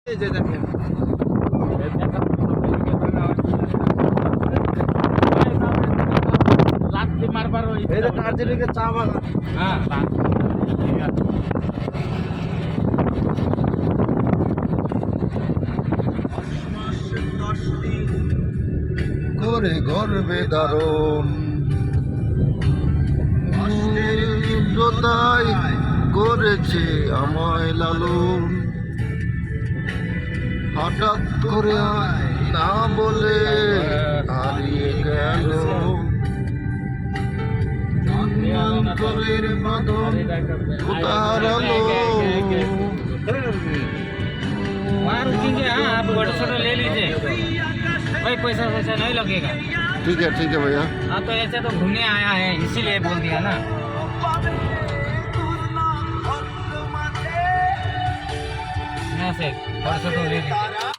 এই যে দেখেন লাত্তি মারবার ওই এই যে দার্জিলিংয়ের চা বাগান। হ্যাঁ ঠিক আছে করে গর্বে দারুণ যোদ্ধাই করেছে আমায় লালন হঠাৎ করে না বলে হারিয়ে গেল অন্তরের বাঁধন কোথার আলো वहाँ रुकेंगे हाँ आप फोटो फोटो ले लीजिए भाई पैसा वैसा नहीं लगेगा ठीक है भैया हाँ तो ऐसे तो घूमने आया है इसीलिए बोल दिया ना यहाँ से फोटो फोटो ले लीजिए